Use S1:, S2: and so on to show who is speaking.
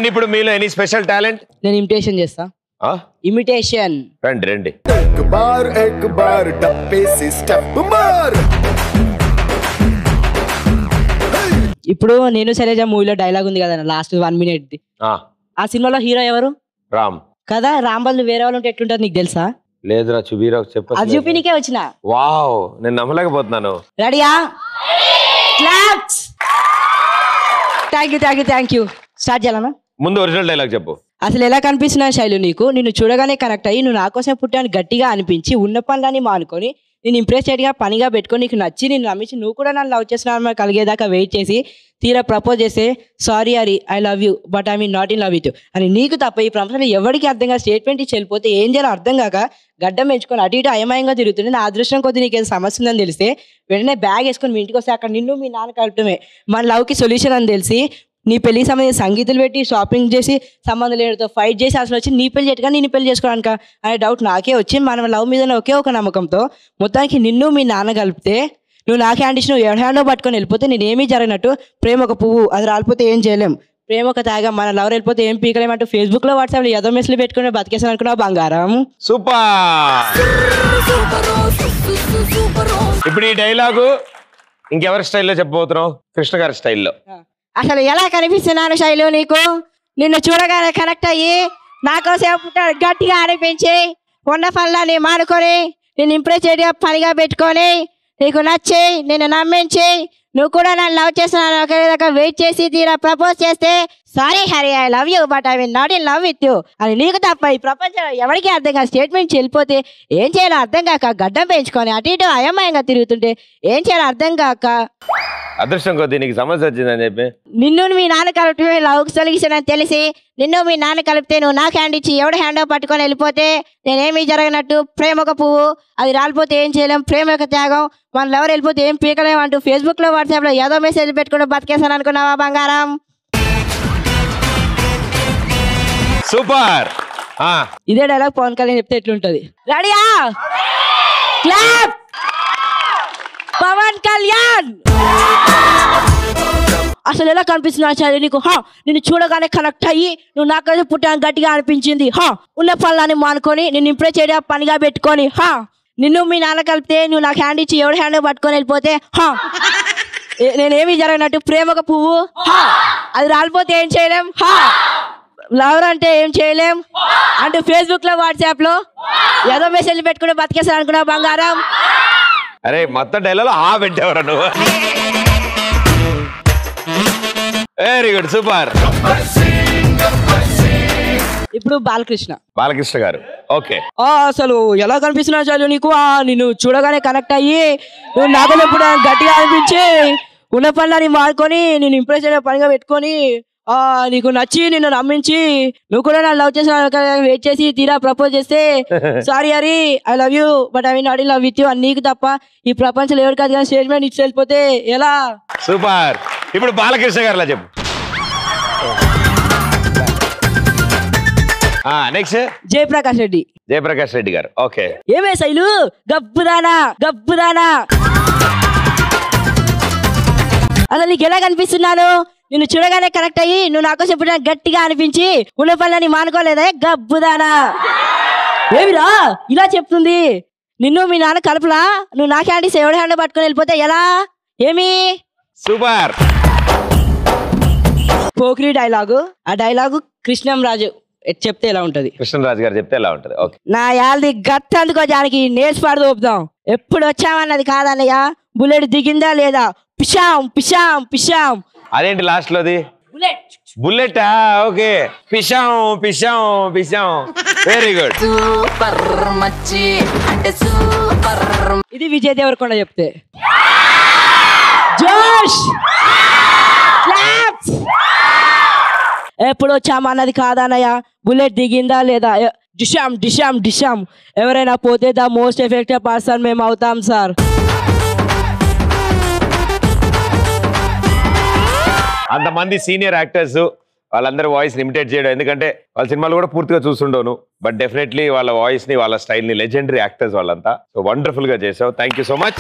S1: చెప్పండి ఇప్పుడు మీలో ఎనీ స్పెషల్ టాలెంట్?
S2: నేను ఇమిటేషన్ చేస్తా. ఇమిటేషన్.
S1: రండి రండి.
S2: ఇప్పుడు నేను శైలజ మూవీలో డైలాగ్ ఉంది కదా లాస్ట్ 1 minute. ఆ సినిమాలో హీరో ఎవరు?
S1: రామ్
S2: కదా. రామ్ బదులు వేరే వాళ్ళు ఉంటే ఎట్లుంటారు నీకు తెలుసా?
S1: లేదురా, చూపిరా చెప్పు.
S2: అది చూపినికే వచ్చిన.
S1: వావ్, నేను నమ్మలేకపోతున్నాను.
S2: రెడీయా? క్లాప్స్. Thank you. స్టార్ట్ చేయాలన్నా?
S1: ముందు ఒరిజినల్ డైలాగ్ చెప్పు.
S2: అసలు ఎలా కనిపిస్తున్నా శైలు నీకు? నిన్ను చూడగానే కనెక్ట్ అయ్యి నువ్వు నా కోసం పుట్టాను గట్టిగా అనిపించి ఉన్న పనులని మానుకొని నేను ఇంప్రెస్ చేయగా పనిగా పెట్టుకొని నీకు నచ్చి నేను నమ్మించి నువ్వు కూడా నన్ను లవ్ చేస్తున్నావు కలిగేదాకా వెయిట్ చేసి తీరా ప్రపోజ్ చేస్తే sorry Hari I love you but I mean not in love with అని నీకు తప్ప ఈ ప్రపంచంలో ఎవరికి అర్థంగా స్టేట్మెంట్ ఇచ్చి వెళ్ళిపోతే ఏం చేయాలో అర్థం కాక గడ్డం పెంచుకొని అటు ఇటు అయమయంగా తిరుగుతుంది. నా అదృష్టం కొద్ది నీకు ఏదో సమస్య ఉందని తెలిస్తే వెంటనే బ్యాగ్ వేసుకొని మీ ఇంటికి వస్తే అక్కడ నిన్ను మీ నాన్న కలపటమే మన లవ్కి సొల్యూషన్ అని తెలిసి నీ పెళ్లి సంబంధించి సంగీతాలు పెట్టి షాపింగ్ చేసి సంబంధం లేనితో ఫైట్ చేసి అసలు వచ్చి నీ పెళ్లి చేయటగా నేను పెళ్లి చేసుకోవడానిక అనే డౌట్ నాకే వచ్చి మన లవ్ మీద ఒకే ఒక నమ్మకంతో మొత్తానికి నిన్ను మీ నాన్న కలిపితే నువ్వు నాకే హ్యాండ్ ఇచ్చి నువ్వు ఎవరి హ్యాండో పట్టుకొని వెళ్ళిపోతే నేనేమీ జరిగినట్టు ప్రేమ ఒక పువ్వు అది రాలిపోతే ఏం చేయలేం ప్రేమ ఒక తాగా మన లవర్ వెళ్ళిపోతే ఏం పీకలేమంటూ ఫేస్బుక్ లో వాట్సాప్ లో ఏదో మెసేజ్ పెట్టుకుని బతికేసాను అనుకున్నావు బంగారం.
S1: సూపర్. ఇప్పుడు ఈ డైలాగు ఇంకెవరి స్టైల్లో చెప్పబోతున్నావు? కృష్ణ గారి స్టైల్లో.
S2: అసలు ఎలా కనిపిస్తున్నాను శైలు నీకు? నిన్ను చూడగానే కనెక్ట్ అయ్యి నాకోసేపు గట్టిగా అనిపించి ఉన్న పనులని మానుకొని నేను ఇంప్రెస్ చేయగా పనిగా పెట్టుకొని నీకు నచ్చి నేను నమ్మించి నువ్వు కూడా నన్ను లవ్ చేస్తున్నాను వెయిట్ చేసి తీరా ప్రపోజ్ చేస్తే sorry Hari I love you but I mean not in love with you అని నీకు తప్ప ఈ ప్రపంచంలో ఎవరికి అర్థం కాదు స్టేట్మెంట్ వెళ్ళిపోతే ఏం చేయాలో అర్థం కాక గడ్డం పెంచుకొని అటు ఇటు అయమయంగా తిరుగుతుంటే ఏం చేయాలో అర్థం కాక
S1: అదృష్టం కొద్ది నీకు సమస్య వచ్చిందని చెప్పి
S2: నిన్ను మీ నాన్న కలిపి లవ్ సొల్యూషన్ అని తెలిసి నిన్ను మీ నాన్న కలిపితే నువ్వు నాకు హ్యాండ్ ఇచ్చి ఎవడు హ్యాండ్ పట్టుకొని వెళ్ళిపోతే నేనేమీ జరగనట్టు ప్రేమ ఒక పువ్వు అది రాలిపోతే ఏం చేయలేం ప్రేమ యొక్క త్యాగం మన ఎవరు వెళ్ళిపోతే ఏం పీకలేం అంటూ ఫేస్బుక్ లో వాట్సాప్ లో ఏదో మెసేజ్ పెట్టుకుని బతికేసాను అనుకున్నావా బంగారం?
S1: సూపర్.
S2: ఇదే డైలాగ్ పవన్ కళ్యాణ్ చెప్తే ఎట్లుంటది? రెడీయా? క్లాప్. పవన్ కళ్యాణ్. అసలు ఎలా కనిపిస్తున్నా నీకు? నిన్ను చూడగానే కనెక్ట్ అయ్యి నువ్వు నాకైతే పుట్టాను గట్టిగా అనిపించింది ఉన్న పనులని మానుకొని నేను ఇంప్రెస్ చేయడం పనిగా పెట్టుకొని నిన్ను మీ నాన్న కలిపితే నువ్వు నాకు హ్యాండ్ ఇచ్చి ఎవడు హ్యాండ్ పట్టుకొని వెళ్ళిపోతే నేనేమి జరగనట్టు ప్రేమ ఒక పువ్వు అది రాలిపోతే ఏం చేయలేం లవర్ అంటే ఏం చేయలేం అంటూ ఫేస్బుక్ లో వాట్సాప్ లో ఏదో మెసేజ్ పెట్టుకుని బతికేసాను అనుకున్నా బంగారం.
S1: అరే మొత్తం డైలాగ్ పెట్టేవరా నువ్వు? Very good, super.
S2: ఇప్పుడు బాలకృష్ణ
S1: గారు. ఓకే.
S2: అసలు ఎలా కనిపిస్తున్నా చాలు నీకు? నిన్ను చూడగానే కనెక్ట్ అయ్యి నువ్వు నాతో ఎప్పుడు గట్టిగా అనిపించి ఉన్న పనులని మాడుకొని నేను ఇంప్రెస్ అయ్యే పనిగా పెట్టుకొని నీకు నచ్చి నిన్ను నమ్మించి నువ్వు కూడా నన్ను లవ్ చేసిన వెయిట్ చేసి తీరా ప్రపోజ్ చేస్తే sorry Hari I love you but I mean not in love with you అని నీకు తప్ప ఈ ప్రపంచంలో ఎవరు కాదు కానీ స్టేట్మెంట్ ఇచ్చి వెళ్ళిపోతే ఎలా?
S1: సూపర్. ఇప్పుడు బాలకృష్ణ గారిలా చెప్పు. నెక్స్ట్
S2: జయప్రకాష్ రెడ్డి
S1: గారు. ఓకే.
S2: ఏమే శైలు గబ్బుదానా అసలు నీకు ఎలా కనిపిస్తున్నాను? నిన్ను చూడగానే కరెక్ట్ అయ్యి నువ్వు నాకు చెప్పిన గట్టిగా అనిపించి ఉన్న పనులని మానుకోలేదా గబ్బుదానా? ఏమిరా ఇలా చెప్తుంది? నిన్ను మీ నాన్న కలుపులా నువ్వు నా హ్యాండ్ ఎవడి హ్యాండ్ పట్టుకొని వెళ్ళిపోతే ఎలా? ఏమి?
S1: సూపర్.
S2: పోకిరి డైలాగు. ఆ డైలాగు కృష్ణంరాజు చెప్తే ఎలా ఉంటది?
S1: కృష్ణరాజు గారు చెప్తే ఎలా ఉంటది? ఓకే.
S2: నా యాల్ది గట్ అందుకో జానికి నేర్చి పాడుతూ ఒప్పుదాం. ఎప్పుడు వచ్చామన్నది కాదన్నయ్య బుల్లెట్ దిగిందా లేదా పిషాం పిషాం పిషాం.
S1: అదేంటి లాస్ట్ లోది? బుల్లెట్. ఓకే. పిషాం పిషాం పిషాం. Very good.
S3: సూపర్ మచ్చి అంటే సూపర్.
S2: ఇది విజయ్ దేవరకొండ చెప్తే జోష్ క్లాప్స్. ఎప్పుడు వచ్చామన్నది కాదన్నయ్య బుల్లెట్ దిగిందా లేదా డిషాం డిషాం డిషాం. ఎవరైనా పోతే ద మోస్ట్ ఎఫెక్టివ్ పర్సన్ మేము అవుతాం సార్.
S1: అంతమంది సీనియర్ యాక్టర్స్ వాళ్ళందరూ వాయిస్ ఇమిటేట్ చేయడం, ఎందుకంటే వాళ్ళ సినిమాలు కూడా పూర్తిగా చూస్తుండోను, బట్ డెఫినెట్లీ వాళ్ళ వాయిస్ ని వాళ్ళ స్టైల్ ని లెజెండరీ యాక్టర్స్ వాళ్ళంతా. సో వండర్ఫుల్ గా చేసావు. Thank you so much.